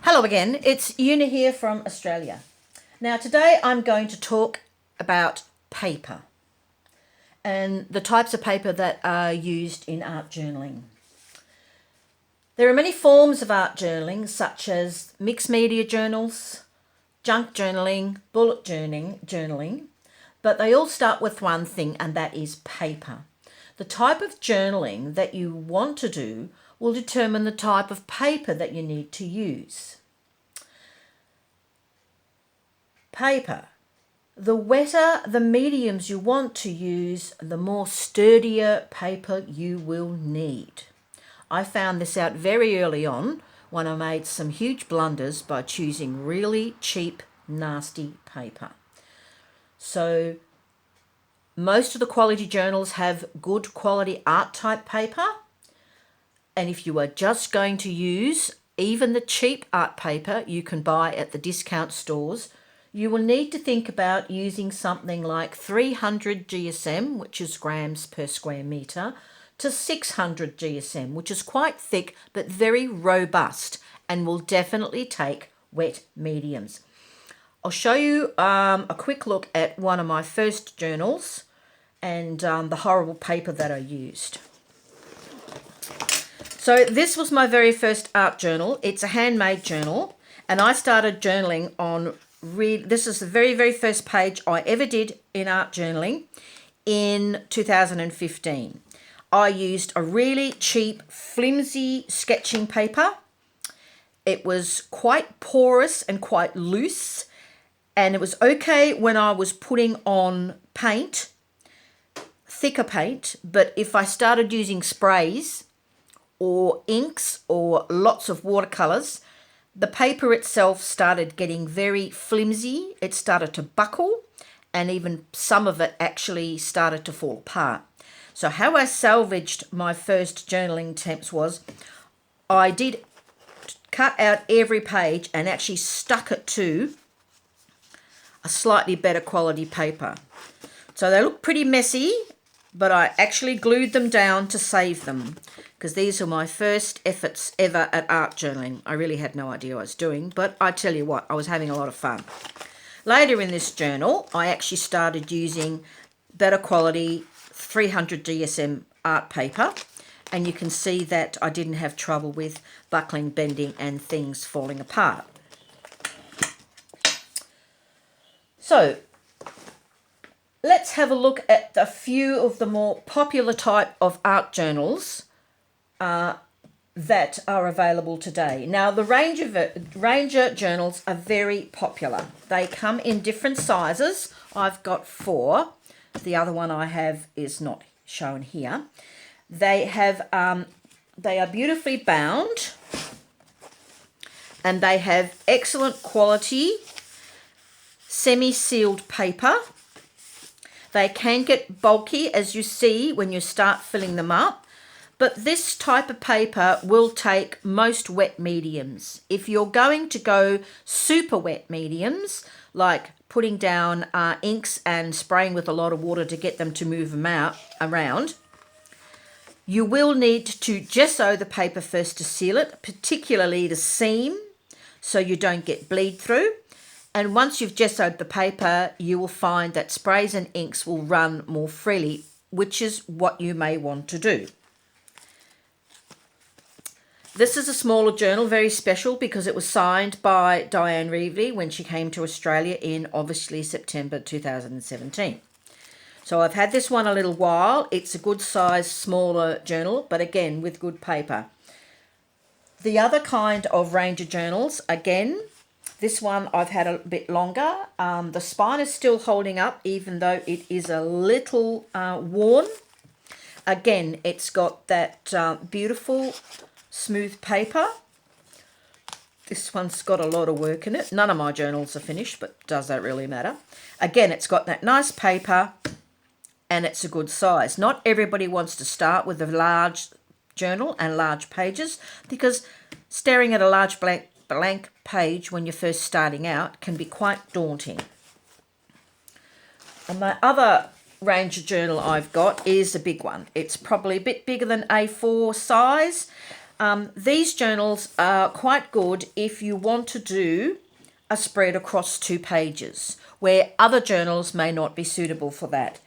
Hello again, it's Una here from Australia. Now today I'm going to talk about paper and the types of paper that are used in art journaling. There are many forms of art journaling such as mixed media journals, junk journaling, bullet journaling, but they all start with one thing, and that is paper. The type of journaling that you want to do will determine the type of paper that you need to use. Paper. The wetter the mediums you want to use, the more sturdier paper you will need. I found this out very early on when I made some huge blunders by choosing really cheap, nasty paper. So most of the quality journals have good quality art type paper. And if you are just going to use even the cheap art paper you can buy at the discount stores, you will need to think about using something like 300 GSM, which is grams per square metre, to 600 GSM, which is quite thick but very robust and will definitely take wet mediums. I'll show you a quick look at one of my first journals and the horrible paper that I used. So this was my very first art journal. It's a handmade journal, and I started journaling on this is the very, very first page I ever did in art journaling in 2015. I used a really cheap, flimsy sketching paper. It was quite porous and quite loose, and it was okay when I was putting on paint, thicker paint, but if I started using sprays or inks or lots of watercolours, the paper itself started getting very flimsy. It started to buckle, and even some of it actually started to fall apart. So how I salvaged my first journaling attempts was I did cut out every page and actually stuck it to a slightly better quality paper. So they look pretty messy, but I actually glued them down to save them, because these are my first efforts ever at art journaling. I really had no idea what I was doing, but I tell you what, I was having a lot of fun. Later in this journal, I actually started using better quality 300 GSM art paper, and you can see that I didn't have trouble with buckling, bending, and things falling apart. So let's have a look at a few of the more popular type of art journals that are available today. Now, the Ranger journals are very popular. They come in different sizes. I've got 4. The other one I have is not shown here. They are beautifully bound, and they have excellent quality semi-sealed paper. They can get bulky, as you see when you start filling them up, but this type of paper will take most wet mediums. If you're going to go super wet mediums, like putting down inks and spraying with a lot of water to get them to move them around, you will need to gesso the paper first to seal it, particularly the seam, so you don't get bleed through. And once you've gessoed the paper, you will find that sprays and inks will run more freely, which is what you may want to do. This is a smaller journal, very special, because it was signed by Diane Rivley when she came to Australia in, obviously, September 2017. So I've had this one a little while. It's a good size, smaller journal, but again, with good paper. The other kind of Ranger journals, again, this one I've had a bit longer. The spine is still holding up, even though it is a little worn. Again, it's got that beautiful smooth paper. This one's got a lot of work in it. None of my journals are finished, but does that really matter? Again, it's got that nice paper, and it's a good size. Not everybody wants to start with a large journal and large pages, because staring at a large blank page when you're first starting out can be quite daunting. And my other Ranger journal I've got is a big one. It's probably a bit bigger than A4 size. These journals are quite good if you want to do a spread across 2 pages, where other journals may not be suitable for that.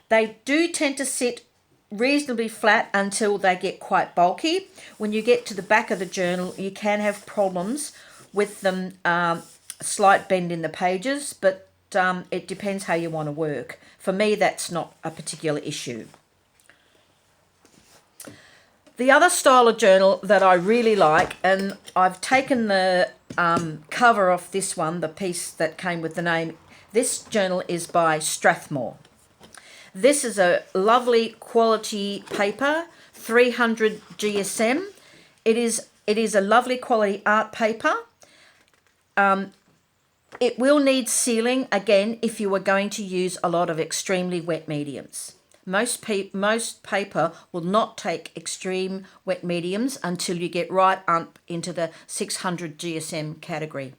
They do tend to sit reasonably flat until they get quite bulky. When you get to the back of the journal, you can have problems with them, slight bend in the pages, but it depends how you want to work. For me, that's not a particular issue. The other style of journal that I really like, and I've taken the cover off this one, the piece that came with the name, this journal is by Stratmore. This is a lovely quality paper, 300 GSM. It is a lovely quality art paper. It will need sealing, again, if you are going to use a lot of extremely wet mediums. Most paper will not take extreme wet mediums until you get right up into the 600 GSM category.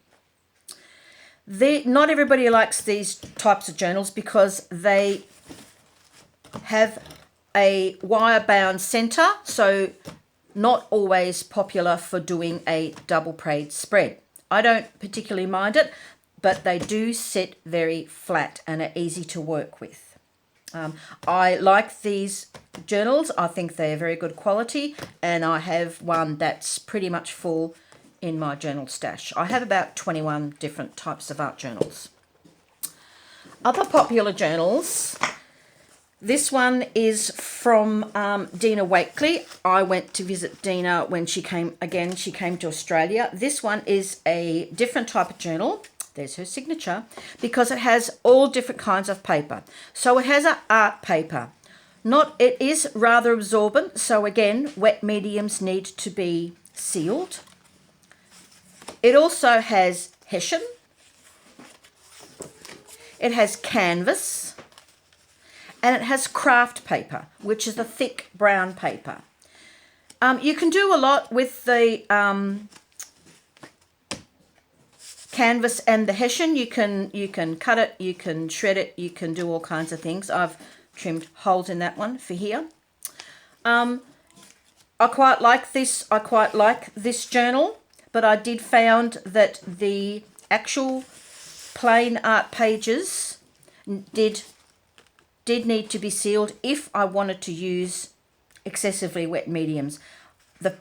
Not everybody likes these types of journals because they have a wire-bound centre, so not always popular for doing a double page spread. I don't particularly mind it, but they do sit very flat and are easy to work with. I like these journals. I think they're very good quality, and I have one that's pretty much full in my journal stash. I have about 21 different types of art journals. Other popular journals. This one is from Dina Wakeley. I went to visit Dina when she came to Australia. This one is a different type of journal. There's her signature, because it has all different kinds of paper. So it has an art paper. It is rather absorbent, so again, wet mediums need to be sealed. It also has hessian. It has canvas. And it has craft paper, which is a thick brown paper. You can do a lot with the canvas and the hessian. You can cut it, you can shred it, you can do all kinds of things. I've trimmed holes in that one for here. I quite like this journal, but I did found that the actual plain art pages did need to be sealed if I wanted to use excessively wet mediums.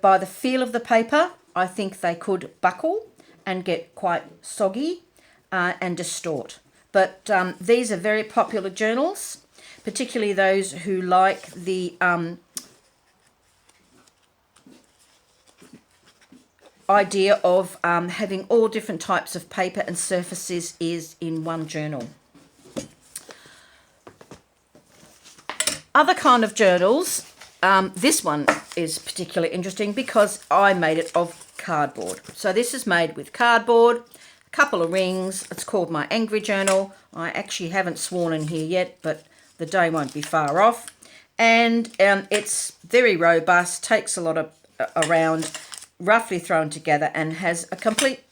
By the feel of the paper, I think they could buckle and get quite soggy and distort. But these are very popular journals, particularly those who like the idea of having all different types of paper and surfaces is in one journal. Other kind of journals, this one is particularly interesting because I made it of cardboard. So this is made with cardboard, a couple of rings. It's called my Angry Journal. I actually haven't sworn in here yet, but the day won't be far off. And it's very robust, takes a lot of around, roughly thrown together, and has a complete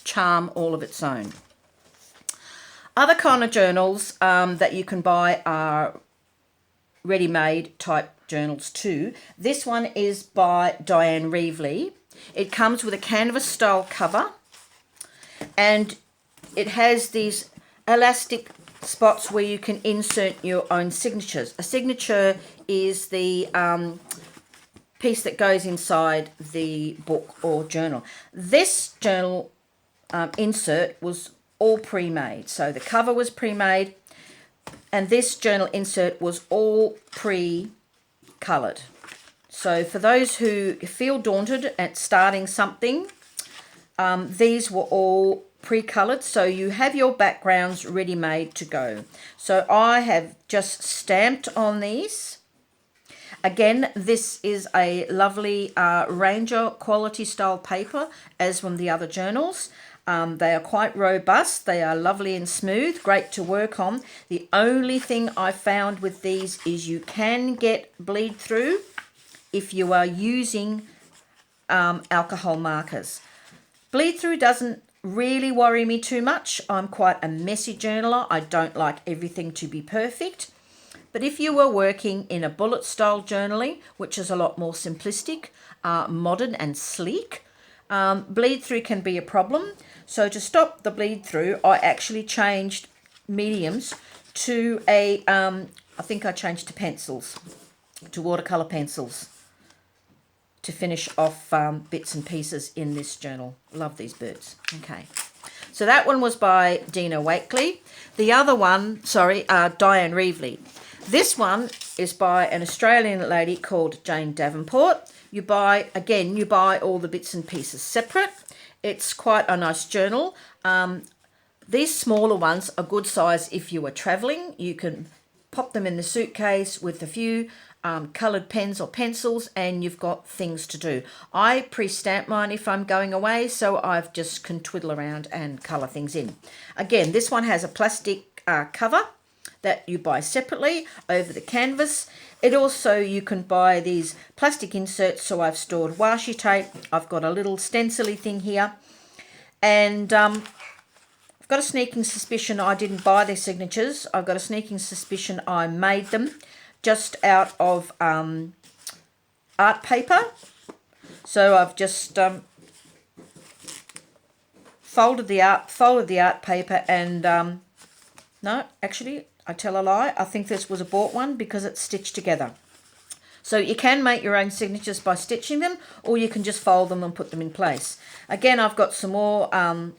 charm all of its own. Other kind of journals that you can buy are ready-made type journals too. This one is by Diane Rivley. It comes with a canvas style cover, and it has these elastic spots where you can insert your own signatures. A signature is the piece that goes inside the book or journal. This journal insert was all pre-made. So the cover was pre-made, and this journal insert was all pre-coloured. So for those who feel daunted at starting something, these were all pre-coloured, so you have your backgrounds ready-made to go. So I have just stamped on these. Again, this is a lovely Ranger quality style paper, as from the other journals. They are quite robust. They are lovely and smooth, great to work on. The only thing I found with these is you can get bleed through if you are using alcohol markers. Bleed through doesn't really worry me too much. I'm quite a messy journaler. I don't like everything to be perfect. But if you were working in a bullet style journaling, which is a lot more simplistic, modern and sleek. Bleed through can be a problem. So to stop the bleed through, I actually changed mediums to I think I changed to pencils, to watercolour pencils, to finish off bits and pieces in this journal. Love these birds. Okay. So that one was by Dina Wakeley. The other one, Diane Rivley. This one is by an Australian lady called Jane Davenport. You buy all the bits and pieces separate. It's quite a nice journal. These smaller ones are good size if you are travelling. You can pop them in the suitcase with a few coloured pens or pencils, and you've got things to do. I pre-stamp mine if I'm going away, so I've just can twiddle around and colour things in. Again, this one has a plastic cover that you buy separately over the canvas. It also, you can buy these plastic inserts, so I've stored washi tape. I've got a little stencil-y thing here, and I've got a sneaking suspicion I didn't buy their signatures. I've got a sneaking suspicion I made them just out of art paper. So I've just folded the art paper, and no, actually, I tell a lie. I think this was a bought one because it's stitched together. So you can make your own signatures by stitching them, or you can just fold them and put them in place. Again, I've got some more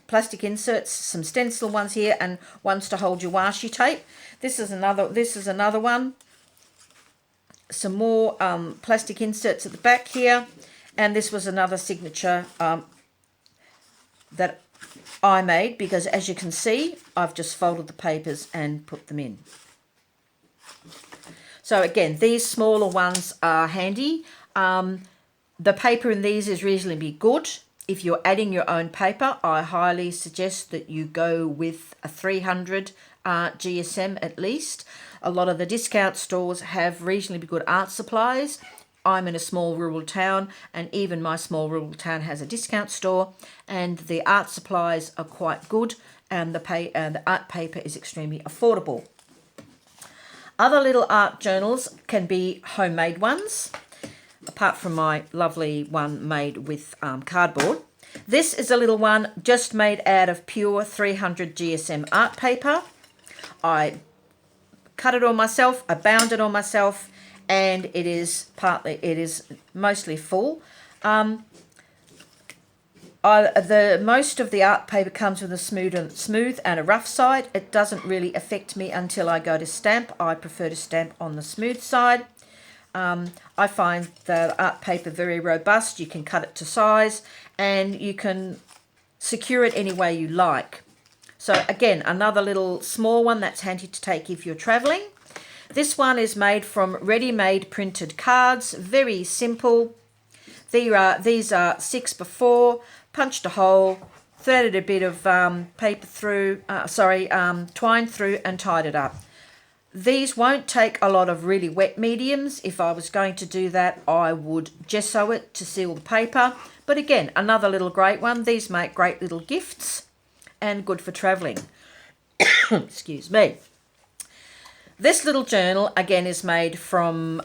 plastic inserts, some stencil ones here, and ones to hold your washi tape. This is another one. Some more plastic inserts at the back here, and this was another signature that I made, because as you can see, I've just folded the papers and put them in. So again, these smaller ones are handy. The paper in these is reasonably good. If you're adding your own paper, I highly suggest that you go with a 300 GSM at least. A lot of the discount stores have reasonably good art supplies. I'm in a small rural town, and even my small rural town has a discount store, and the art supplies are quite good, and the art paper is extremely affordable. Other little art journals can be homemade ones, apart from my lovely one made with cardboard. This is a little one just made out of pure 300 GSM art paper. I cut it all myself, I bound it all myself, and it is mostly full. Most of the art paper comes with a smooth and a rough side. It doesn't really affect me until I go to stamp. I prefer to stamp on the smooth side. I find the art paper very robust. You can cut it to size, and you can secure it any way you like. So again, another little small one that's handy to take if you're traveling. This one is made from ready-made printed cards, very simple. These are 6x4, punched a hole, threaded a bit of paper through, twine through, and tied it up. These won't take a lot of really wet mediums. If I was going to do that, I would gesso it to seal the paper. But again, another little great one. These make great little gifts and good for travelling. Excuse me. This little journal, again, is made from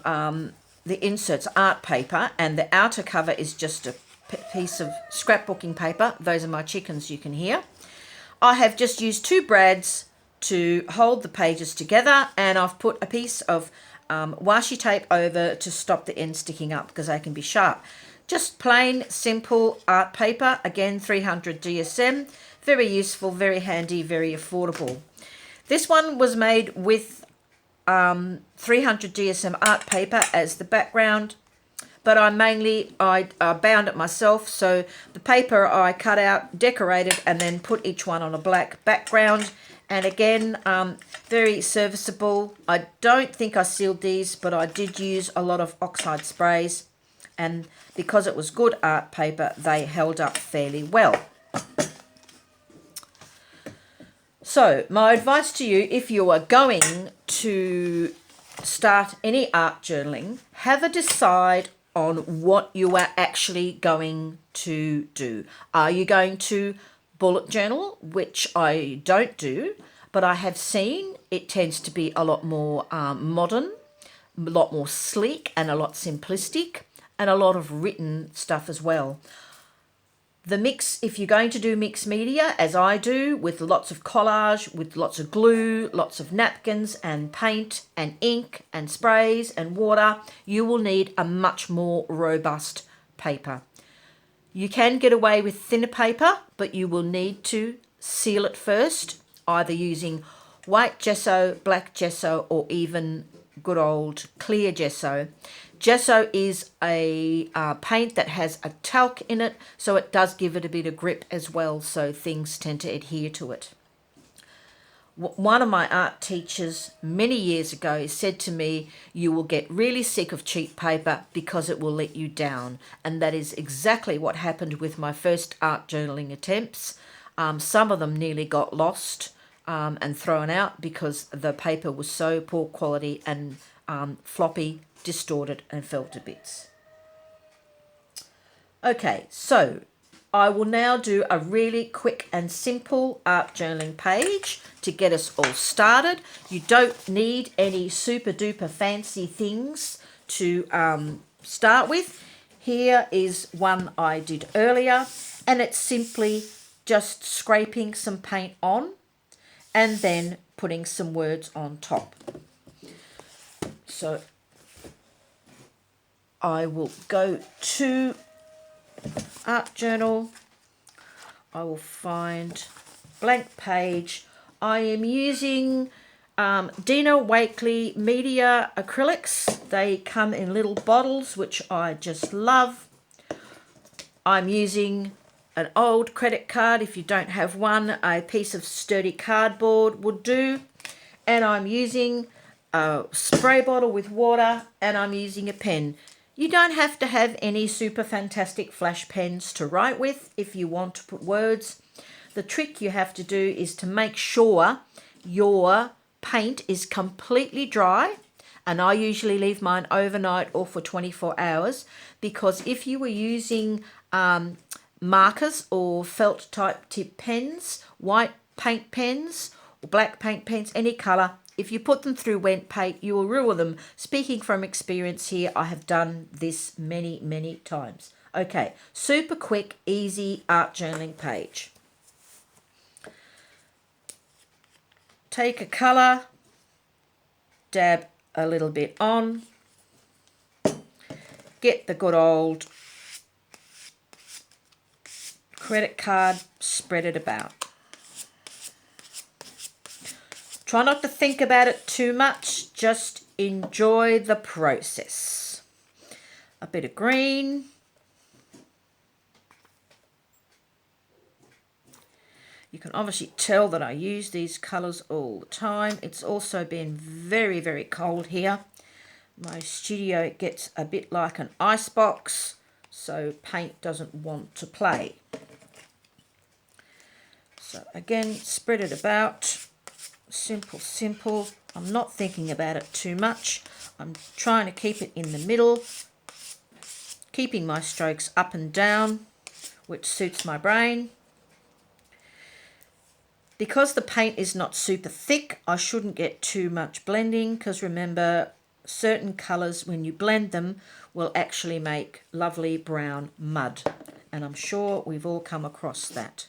the inserts art paper, and the outer cover is just a piece of scrapbooking paper. Those are my chickens, you can hear. I have just used 2 brads to hold the pages together, and I've put a piece of washi tape over to stop the ends sticking up because they can be sharp. Just plain, simple art paper, again 300 GSM, very useful, very handy, very affordable. This one was made with 300 GSM art paper as the background, but I bound it myself, so the paper I cut out, decorated, and then put each one on a black background. And again, very serviceable. I don't think I sealed these, but I did use a lot of oxide sprays, and because it was good art paper, they held up fairly well. So my advice to you, if you are going to start any art journaling, have a decide on what you are actually going to do. Are you going to bullet journal, which I don't do, but I have seen it tends to be a lot more modern, a lot more sleek, and a lot simplistic. and a lot of written stuff as well. The mix, if you're going to do mixed media, as I do, with lots of collage, with lots of glue, lots of napkins and paint and ink and sprays and water, you will need a much more robust paper. You can get away with thinner paper, but you will need to seal it first, either using white gesso, black gesso, or even good old clear gesso. Gesso is a paint that has a talc in it, so it does give it a bit of grip as well, so things tend to adhere to it. One of my art teachers many years ago said to me, you will get really sick of cheap paper because it will let you down. And that is exactly what happened with my first art journaling attempts. Some of them nearly got lost and thrown out because the paper was so poor quality and floppy, distorted, and fell to bits. Okay, so I will now do a really quick and simple art journaling page to get us all started. You don't need any super duper fancy things to start with. Here is one I did earlier, and it's simply just scraping some paint on and then putting some words on top. So I will go to art journal. I will find blank page. I am using Dina Wakeley media acrylics. They come in little bottles, which I just love. I'm using an old credit card. If you don't have one, a piece of sturdy cardboard would do. And I'm using a spray bottle with water, and I'm using a pen. You don't have to have any super fantastic flash pens to write with if you want to put words. The trick you have to do is to make sure your paint is completely dry, and I usually leave mine overnight or for 24 hours, because if you were using markers or felt type tip pens, white paint pens or black paint pens, any colour, if you put them through wet paint, you will ruin them. Speaking from experience here, I have done this many, many times. Okay, super quick, easy art journaling page. Take a colour, dab a little bit on, get the good old credit card, spread it about. Try not to think about it too much, just enjoy the process. A bit of green. You can obviously tell that I use these colours all the time. It's also been very, very cold here. My studio gets a bit like an icebox, so paint doesn't want to play. So again, spread it about. Simple, simple. I'm not thinking about it too much. I'm trying to keep it in the middle, keeping my strokes up and down, which suits my brain. Because the paint is not super thick, I shouldn't get too much blending, because remember, certain colours, when you blend them, will actually make lovely brown mud. And I'm sure we've all come across that.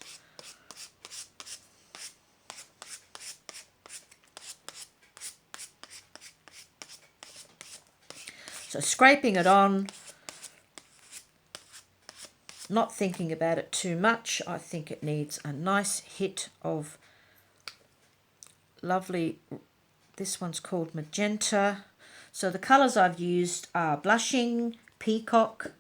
So scraping it on, not thinking about it too much. I think it needs a nice hit of lovely, this one's called magenta. So the colours I've used are blushing, peacock,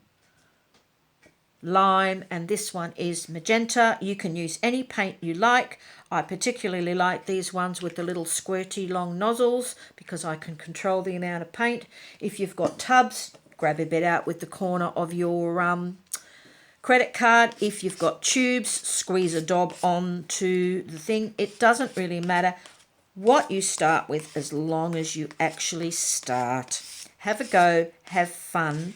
lime, and this one is magenta. You can use any paint you like. I particularly like these ones with the little squirty long nozzles because I can control the amount of paint. If you've got tubs, grab a bit out with the corner of your credit card. If you've got tubes, squeeze a dob onto the thing. It doesn't really matter what you start with as long as you actually start. Have a go, have fun.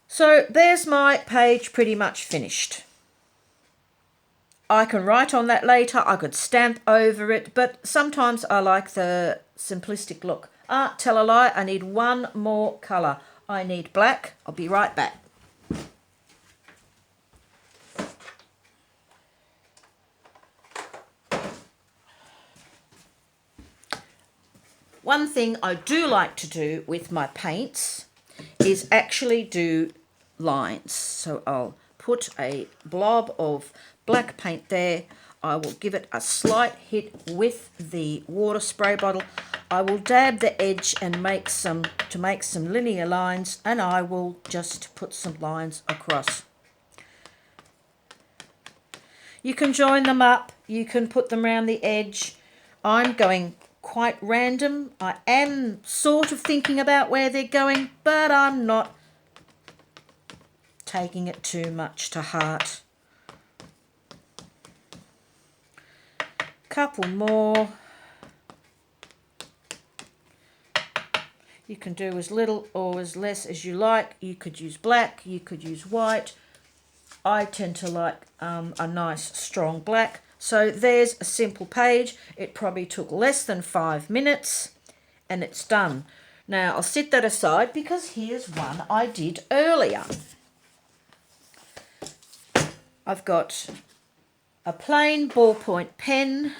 So there's my page pretty much finished. I can write on that later, I could stamp over it, but sometimes I like the simplistic look. Tell a lie, I need one more colour. I need black. I'll be right back. One thing I do like to do with my paints is actually do lines. So I'll put a blob of black paint there. I will give it a slight hit with the water spray bottle. I will dab the edge and make some linear lines, and I will just put some lines across. You can join them up, you can put them around the edge. I'm going quite random. I am sort of thinking about where they're going, but I'm not taking it too much to heart. Couple more. You can do as little or as less as you like. You could use black, you could use white. I tend to like a nice strong black. So there's a simple page. It probably took less than 5 minutes and it's done. Now I'll set that aside because here's one I did earlier. I've got a plain ballpoint pen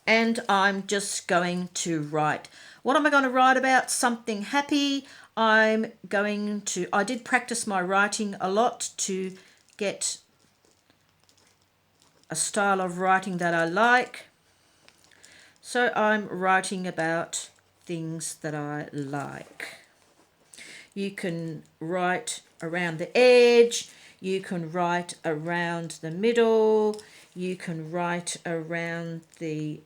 and I'm just going to write. What am I going to write about? Something happy. I did practice my writing a lot to get a style of writing that I like. So I'm writing about things that I like. You can write around the edge, you can write around the middle, you can write around the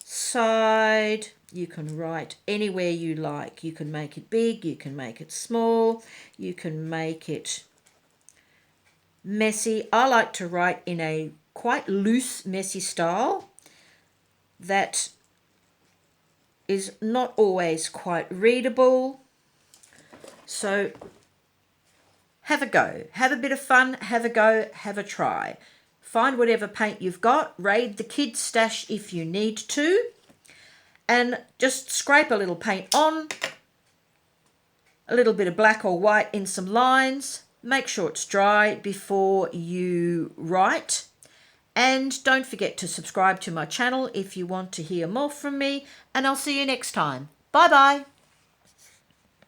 side, you can write anywhere you like. You can make it big, you can make it small, you can make it messy. I like to write in a quite loose, messy style that is not always quite readable. So have a go, have a bit of fun, have a go, have a try. Find whatever paint you've got, raid the kids' stash if you need to, and just scrape a little paint on, a little bit of black or white in some lines. Make sure it's dry before you write. And don't forget to subscribe to my channel if you want to hear more from me, and I'll see you next time. Bye bye.